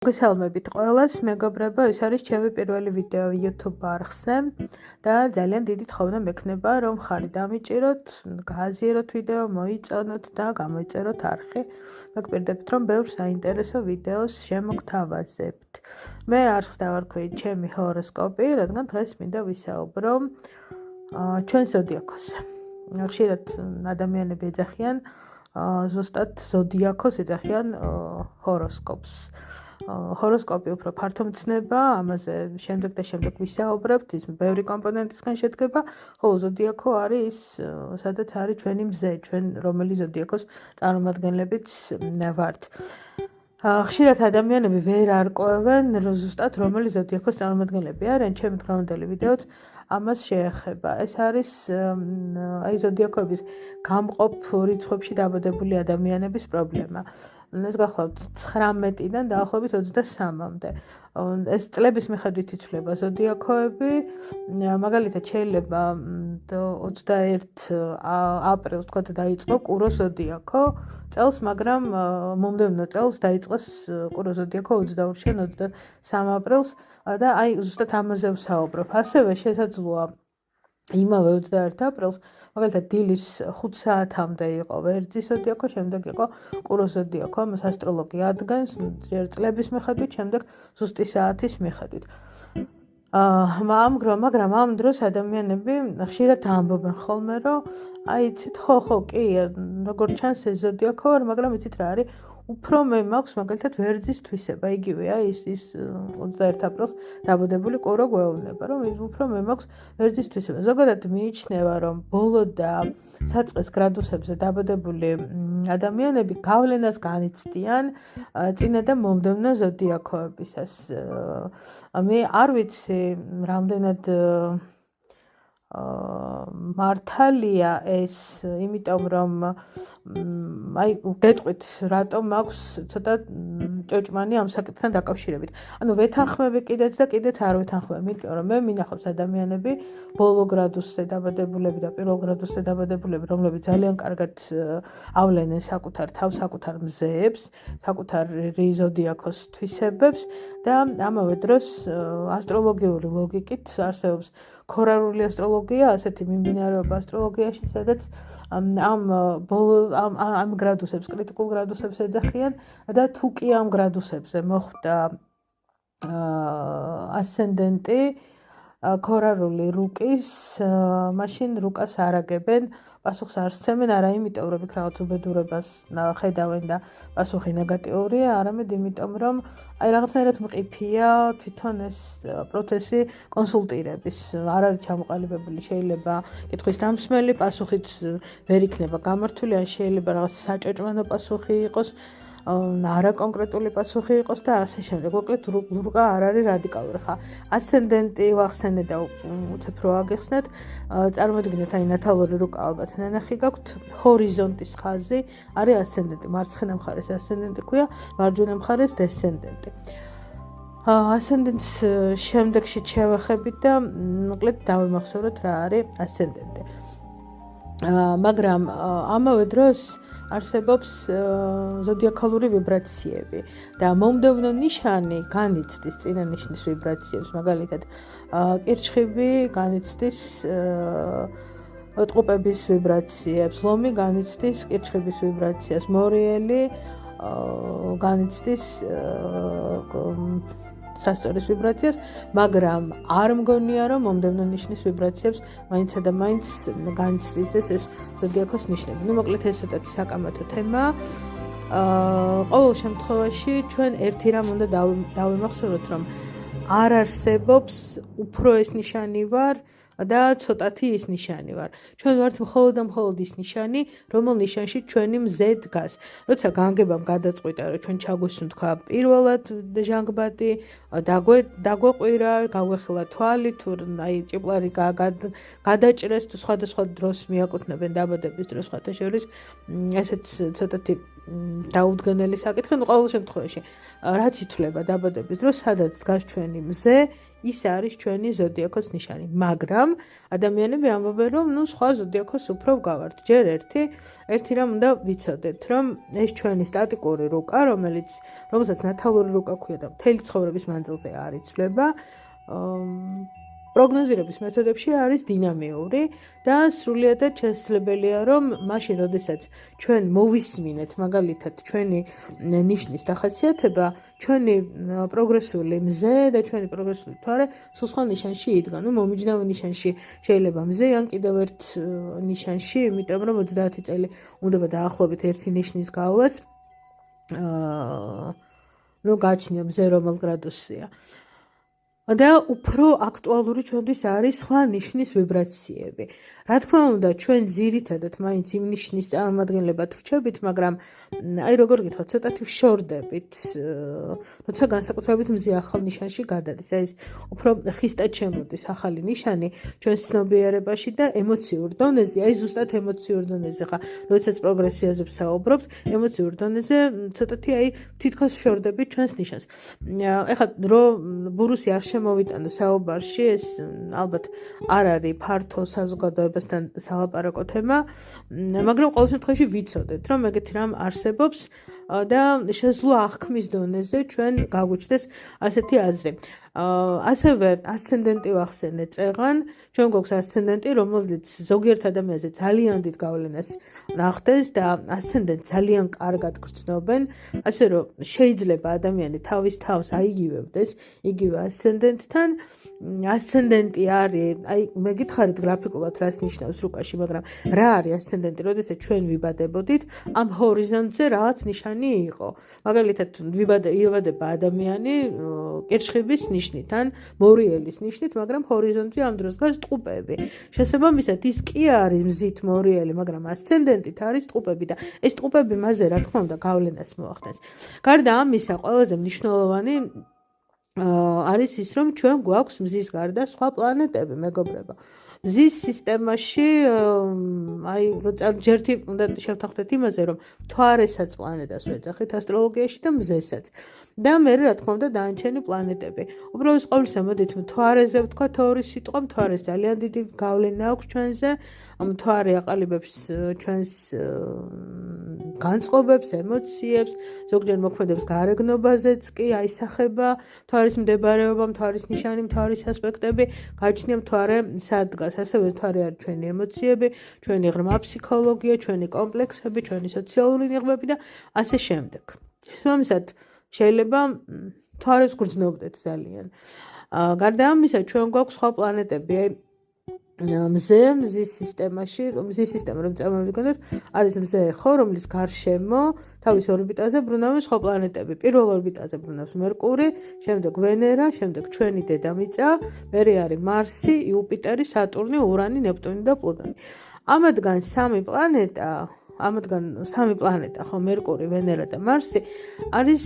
მოგესალმებით ყველას, მეგობრებო, ეს არის ჩემი პირველი ვიდეო YouTube არხზე და ძალიან დიდი თხოვნა მექნება, რომ ხარი დამიჭიროთ, გააზიაროთ ვიდეო, მოიწონოთ და გამოიწეროთ არხი. მეგობრებთ, რომ ბევრ საინტერესო ვიდეოს შემოგთავაზებთ. მე არხს დავარქვით ჩემი ჰოროსკოპი, რადგან დღეს მინდა ვისაუბრო ჩვენ ზოდიაქოსზე. ხშირად ადამიანები ეძახიან ზუსტად ზოდიაქოს ეძახიან ჰოროსკოპს. ჰოროსკოპი უფრო ფართო მცნება, ამაზე შემდეგ და შემდეგ ვისაუბრებთ, ის ბევრი კომპონენტისგან შედგება, ხოლო ზოდიაქო არის ის, სადაც არის ჩვენი მზე, ჩვენ რომელი ზოდიაქოს წარმომადგენლებიც ვართ. ხშირად ადამიანები ვერ არკვევენ ზუსტად რომელი ზოდიაქოს წარმომადგენლები არიან, ჩემი დღევანდელი ვიდეოც ამას შეეხება. ეს არის აი ზოდიაქოების გამყოფ რიცხვებში დაბადებული ადამიანების პრობლემა. ეს გახლავთ 19-დან დაახლოებით 23-მდე. ეს წლების მიხედვით იცვლება ზოდიაქოები, მაგალითად შეიძლება 21 აპრილს თქვა დაიწყო კურო ზოდიაქო წელს, მაგრამ მომდევნო წელს დაიწყოს კურო ზოდიაქო 22-შენ 23 აპრილს და აი ზუსტად ამაზე ვსაუბრობ. ასევე შესაძლოა იმავე 21 აპრილს მაგალითად დილის 5 საათამდე იყო ვერძის ზოდიაქო, შემდეგ იყო კურო ზოდიაქო, ამას ასტროლოგია ადგენს წლების მიხედვით, შემდეგ ზუსტი საათის მიხედვით. მაგრამ ამ დროს ადამიანები ხშირად ამბობენ ხოლმე, რომ აი იცით ხო კი, როგორც ჩანს ეს ზოდიაქო, მაგრამ იცით რა არის? უფრო მე მაქვს მაგალითად ვერძის თვისება, იგივეა ის 21 აპრილს დაბადებული კურო გვეუბნება, რომ უფრო მე მაქვს ვერძის თვისება. ზოგადად მიიჩნევა, რომ ბოლო და საწყის გრადუსებზე დაბადებული ადამიანები გავლენას განიცდიან წინა და მომდევნო ზოდიაქოებისას. მე არ ვიცი რამდენად მართალია ეს, იმიტომ რომ აი გეტყვით რატომ მაქვს ცოტა ჭოჭმანი ამ საკითხთან დაკავშირებით. ანუ ვეთანხმები კიდეც და კიდეც არ ვეთანხმები, იმიტომ რომ მე მინახავს ადამიანები ბოლო გრადუსზე დაბადებულები და პირველ გრადუსზე დაბადებულები, რომლებიც ძალიან კარგად ავლენენ საკუთარ თავს, საკუთარ მზეებს, საკუთარ ზოდიაქოს თვისებებს და ამავე დროს ასტროლოგიური ლოგიკით არსებობს ქორალური ასტროლოგია, ასეთი მიმდინარეობა ასტროლოგიაში, სადაც ამ გრადუსებს, კრიტიკულ გრადუსებს ეძახიან და თუ კი ამ გრადუსებზე მოხდა ასცენდენტი ქორარული რუკის, მაშინ რუკას არაგებენ, პასუხს არ სცემენ, არა იმიტომ, რომ იქ რაღაც უბედურებას ხედავენ და პასუხი ნეგატიურია, არამედ იმიტომ, რომ აი რაღაცნაირად მყიფია თვითონ ეს პროცესი კონსულტირების. არ არის ჩამოყალიბებული, შეიძლება კითხვის დამსმელი პასუხიც ვერ იქნება გამართული, ან შეიძლება რაღაც საჭეჭმანო პასუხი იყოს, არა კონკრეტული პასუხი იყოს და ასე შემდეგ. მოკლედ რუკა არ არის რადიკალური. ხა ასცენდენტი ვახსენე და უცებ რო აგეხსნათ, წარმოიდგინეთ აი ნათალური რუკა ალბათ ნანახი გაქვთ, ჰორიზონტის ხაზი არის ასცენდენტი, მარცხენა მხარეს ასცენდენტი ქვია, მარჯვენა მხარეს დესცენდენტი. ასცენდენტს შემდეგში შევეხებით და მოკლედ დავიმახსოვროთ რა არის ასცენდენტი. მაგრამ ამავე დროს არსებობს ზოდიაქალური ვიბრაციები და მომდევნო ნიშანი განიცდის წინა ნიშნის ვიბრაციებს, მაგალითად კირჩხიბი განიცდის ტყუპების ვიბრაციებს, ლომი განიცდის კირჩხიბის ვიბრაციას, მორიელი განიცდის სასწორის ვიბრაციას, მაგრამ არ მგონია, რომ მომდევნო ნიშნის ვიბრაციებს მაინცსა და მაინც განიცდის ეს ზოდიაქოს ნიშნები. ნუ მოკლედ ეს ცოტა საკამათო თემაა. ყოველ შემთხვევაში ჩვენ ერთი რამ უნდა დავიმახსოვროთ, რომ არ არსებობს უფრო ეს ნიშანი ვარ და ცოტათი ის ნიშანი ვარ. ჩვენ ვართ მხოლოდ და მხოლოდ ის ნიშანი, რომელ ნიშანში ჩვენი მზე დგას. როცა განგებამ გადაწყვიტა, რომ ჩვენ ჩაგვესუნთქვა პირველად ჟანგბადი, დაგვეყვირა, გაგვეხილა თვალი, თუ აი ჭიპლარი გადაჭრეს, თუ სხვადასხვა დროს მიაკუთვნებენ დაბადების დროს, სხვათა შორის ესეც ცოტათი დაუდგენელი საკითხი, ყოველ შემთხვევაში რაც ითვლება დაბადების დროს, სადაც დგას ჩვენი მზე, ის არის ჩვენი ზოდიაქოს ნიშანი, მაგრამ ადამიანები ამბობენ, რომ სხვა ზოდიაქოს უფრო ვგავართ. ჯერ ერთი რამ უნდა ვიცოდეთ, რომ ეს ჩვენი სტატიკური რუკა, რომელსაც ნათალური რუკა ქვია და მთელი ცხოვრების მანძილზე არ იცვლება, პროგნოზირების მეთოდებში არის დინამიური და სრულიადად შესაძლებელია, რომ მაშინ, როდესაც ჩვენ მოვისმინეთ მაგალითად ჩვენი ნიშნის დახასიათება, ჩვენი პროგრესული მზე და ჩვენი პროგრესული თვარე სულ სხვა ნიშანში იდგა. მომიჯნავე ნიშანში შეიძლება მზე ან კიდევ ერთ ნიშანში, იმიტომ რომ 30 წელი უნდება დაახლოებით ერთი ნიშნის გავლას. გაჩნია მზე რომელ გრადუსია. და უფრო აქტუალური ჩვენთვის არის სხვა ნიშნის ვიბრაციები. რა თქმა უნდა, ჩვენ ძირითადად მაინც იმ ნიშნის წარმომადგენლებად ვრჩებით, მაგრამ როგორ გითხრათ, ცოტათი ვშორდებით, როცა განსაკუთრებით მზე ახალ ნიშანში გადადის. ეს უფრო ხისტად შემოდის ახალი ნიშანი ჩვენს ცნობიერებაში და ემოციურ დონეზე, ზუსტად ემოციურ დონეზე ხა, როდესაც პროგრესიაზე ვსაუბრობთ, ემოციურ დონეზე ცოტათი თითქოს ვშორდებით ჩვენს ნიშანს. ეხლა რომ ბურუსი არ შემოვიტანო საუბარში, ეს ალბათ არ არის ფართო საზოგადოებასთან სალაპარაკო თემა, მაგრამ ყოველ შემთხვევაში ვიცოდეთ, რომ ეგეთი რამ არსებობს და შესაძლოა აღქმის დონეზე ჩვენ გაგვიჩნდეს ასეთი აზრი. ასევე ასცენდენტი ვახსენე წეღან, ჩვენ გვაქვს ასცენდენტი, რომელიც ზოგიერთ ადამიანზე ძალიან დიდ გავლენას ნახდეს და ასცენდენტს ძალიან კარგად გრძნობენ, ასე რომ შეიძლება ადამიანი თავის თავს აიგივებდეს იგივე ასცენდენტთან. ასცენდენტი არის, მე გითხარით გრაფიკულად რას ნიშნავს რუკაში, მაგრამ რა არის ასცენდენტი, როდესაც ჩვენ ვიბადებოდით, ამ ჰორიზონტზე რაღაც ნიშანი იყო. მაგალითად, ვიბადება ადამიანი კირჩხიბის ნიშნით ან მორიელის ნიშნით, მაგრამ ჰორიზონტზე ამ დროს დგას ტყუპები. შესაბამისად, ის კი არის მზით მორიელი, მაგრამ ასცენდენტით არის ტყუპები და ეს ტყუპები მასზე რა თქმა უნდა გავლენას მოახდენს. გარდა ამისა, ყველაზე მნიშვნელოვანი არის ის, რომ ჩვენ გვაქვს მზის გარდა სხვა პლანეტები, მეგობრებო. მზის სისტემაში, ჯერთი უნდა შევთანხმდეთ იმაზე, რომ მთვარესაც პლანეტას ვეძახით ასტროლოგიაში და მზესაც. და მე რა თქმა უნდა დანარჩენი პლანეტები. უბრალოდ ყოველსა მოდით მთვარეზე ვთქვათ ორი სიტყვა, მთვარეს ძალიან დიდი გავლენა აქვს ჩვენზე. მთვარე აყალიბებს ჩვენს განწყობებს, ემოციებს, ზოგჯერ მოქმედებს გარეგნობაზეც კი აისახება მთვარის მდებარეობა, მთვარის ნიშანი, მთვარის ასპექტები, გაჩნია მთვარე სად დგას, ასევე მთვარე არის ჩვენი ემოციები, ჩვენი ღრმა ფსიქოლოგია, ჩვენი კომპლექსები, ჩვენი სოციალური ნიღბები და ასე შემდეგ. შესაბამისად, შეიძლება მთვარეს გრძნობდეთ ძალიან. გარდა ამისა, ჩვენ გვაქვს სხვა პლანეტები, მზის სისტემაში, მზის სისტემა რომ წარმოვიდგინოთ, არის მზე ხო, რომლის გარშემო თავის ორბიტაზე ბრუნავენ სხვა პლანეტები. პირველ ორბიტაზე ბრუნავს მერკური, შემდეგ ვენერა, შემდეგ ჩვენი დედამიწა, მერე არის მარსი, იუპიტერი, სატურნი, ურანი, ნეპტუნი და პლუტონი. ამათგან სამი პლანეტა, ხო, მერკური, ვენერა და მარსი არის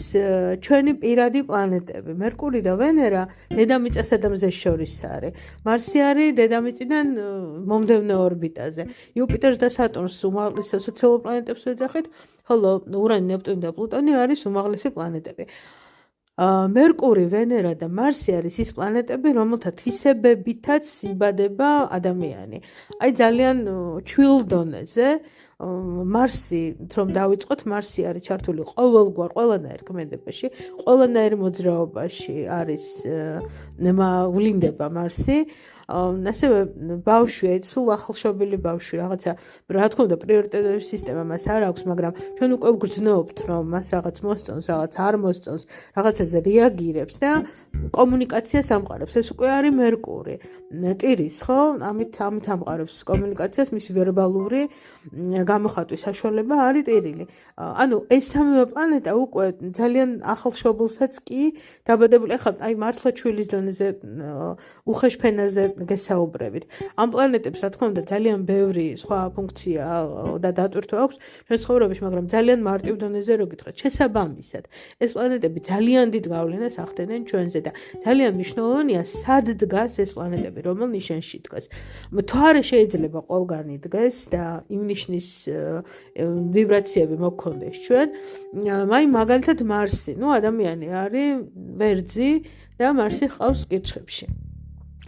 ჩვენი პირადი პლანეტები. მერკური და ვენერა დედამიწასა და მზეს შორის არის. მარსი არის დედამიწიდან მომდევნო ორბიტაზე. იუპიტერს და სატურნს უმაღლეს სოციალურ პლანეტებს ვეძახით, ხოლო ურანი, ნეპტუნი და პლუტონი არის უმაღლესი პლანეტები. მერკური, ვენერა და მარსი არის ის პლანეტები, რომელთა თვისებებითაც იბადება ადამიანი. ძალიან ჩვილ დონეზე. მარსი, რომ დავიწყოთ, მარსი არის ჩართული ყოველგვარ, ყველანაირ ქმედებაში, ყველანაირ მოძრაობაში არის ვლინდება მარსი. ასევე ბავშვი, სულ ახალშობილი ბავშვი, რაღაცა, რა თქმა უნდა, პრიორიტეტების სისტემა მას არ აქვს, მაგრამ ჩვენ უკვე ვგრძნობთ, რომ მას რაღაც მოსწონს, რაღაც არ მოსწონს, რაღაცაზე რეაგირებს და კომუნიკაციას ამყარებს. ეს უკვე არის მერკური. ტირის, ხო? ამით ამყარებს კომუნიკაციას, მისი ვერბალური გამოხატვის საშუალება არის ტირილი. ანუ ეს სამივე პლანეტა უკვე ძალიან ახალშობილსაც კი დაბადებული, ახლა მართლა ჩვილის დონეზე უხეშ ფენაზე გესაუბრებით. ამ პლანეტებს, რა თქმა უნდა, ძალიან ბევრი სხვა ფუნქცია და დატვირთვა აქვს ჩვენს ცხოვრებაში, მაგრამ ძალიან მარტივ დონეზე რო გითხრათ, შესაბამისად, ეს პლანეტები ძალიან დიდ გავლენას ახდენენ ჩვენზე და ძალიან მნიშვნელოვანია სად დგას ეს პლანეტები, რომელ ნიშანში დგას. თუ არა შეიძლება ყველგანი დგეს და იმ ნიშნის ვიბრაციები მოგქონდეს ჩვენ, აი მაგალითად მარსი, ადამიანი არის ვერძი და მარსი ყავს კითხებში.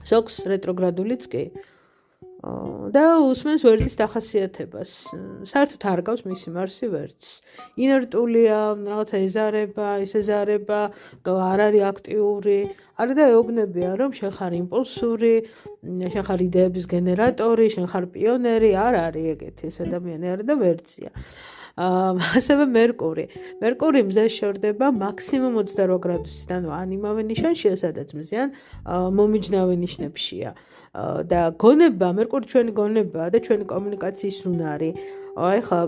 ზოგს რეტროგრადულიც კი. და უსმენს ვერძის დახასიათებას. საერთოდ არ გავს მისი მარსი ვერძს. ინერტულია, რაღაცა ეზარება, ისეზარება, არ არის აქტიური. არა და ეუბნებიან, რომ შენ ხარ იმპულსური, შენ ხარ იდეების გენერატორი, შენ ხარ პიონერი, არ არის ეგეთი ეს ადამიანი არის და ვერძია. ასევე მერკური მზეს შორდება მაქსიმუმ 28 გრადუსით, ანუ ან იმავე ნიშანშია, სადაც მზიან მომიჯნავე ნიშნებშია. და გონება, მერკური ჩვენი გონებაა და ჩვენი კომუნიკაციის უნარი. ეხლა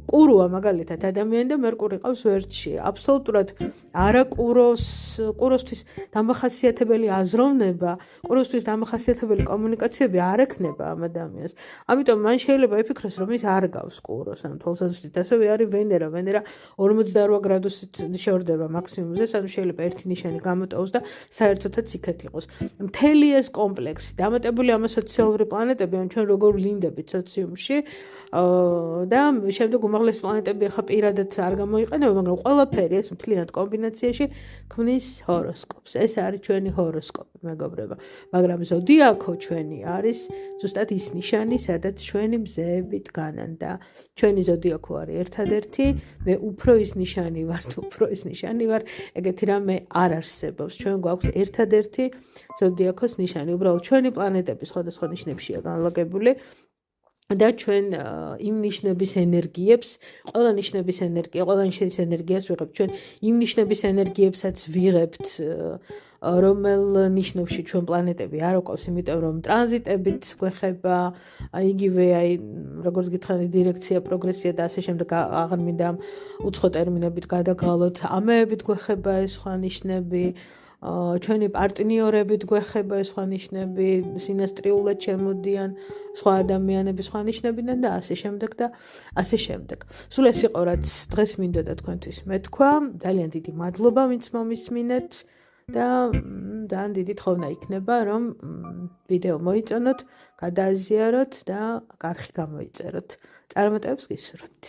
ყუროა მაგალითად ადამიანი და მერკური ყავს ვერძში. აბსოლუტურად არა ყუროსთვის დამახასიათებელი აზროვნება, ყუროსთვის დამახასიათებელი კომუნიკაციები არ ექნება ამ ადამიანს. ამიტომ მან შეიძლება იფიქროს, რომ ის არ გავს ყუროს, ან თვალსაზრისით ასევე არის ვენერა. ვენერა 48 გრადუსით შორდება მაქსიმუმზე, ანუ შეიძლება ერთი ნიშანი გამოტოვოს და საერთოდაც იქეთ იყოს. მთელი ეს კომპლექსი დამატებული ამ სოციალური პლანეტები, ან ჩვენ როგორ ვლინდებით სოციუმში, და შემდეგ უმაღლესი პლანეტები ახლა პირადად არ გამოიყენება, მაგრამ ყველაფერი ეს მთლიანად კომბინაციაში ქმნის ჰოროსკოპს. ეს არის ჩვენი ჰოროსკოპი, მეგობრებო. მაგრამ ზოდიაქო ჩვენი არის ზუსტად ის ნიშანი, სადაც ჩვენი მზეები დგანან და ჩვენი ზოდიაქო არის ერთადერთი, მე უფრო ის ნიშანი ვარ, ეგეთი რამე არ არსებობს. ჩვენ გვაქვს ერთადერთი ზოდიაქოს ნიშანი. უბრალოდ ჩვენი პლანეტები სხვადასხვა ნიშნებშია განლაგებული. და ჩვენ იმ ნიშნების ენერგიებს, ყველა ნიშნების ენერგიას ვიღებთ. ჩვენ იმ ნიშნების ენერგიებსაც ვიღებთ, რომელ ნიშნებში ჩვენ პლანეტები არ გვყავს, იმიტომ რომ ტრანზიტებით გვეხება, იგივე როგორც გითხარით, დირექცია, პროგრესია და ასე შემდეგ, აღარ მინდა უცხო ტერმინებით გადაგღალოთ, ამეებით გვეხება ეს სხვა ნიშნები. ჩვენი პარტნიორებით გვეხება ეს სხვა ნიშნები, სინასტრიულად შემოდიან სხვა ადამიანები სხვა ნიშნებიდან და ასე შემდეგ და ასე შემდეგ. სულ ეს იყო რაც დღეს მინდოდა თქვენთვის მეთქვა. ძალიან დიდი მადლობა ვინც მომისმინეთ და ძალიან დიდი თხოვნა იქნება რომ ვიდეო მოიწონოთ, გადააზიაროთ და კარხი გამოიწეროთ. წარმატებებს გისურვებთ.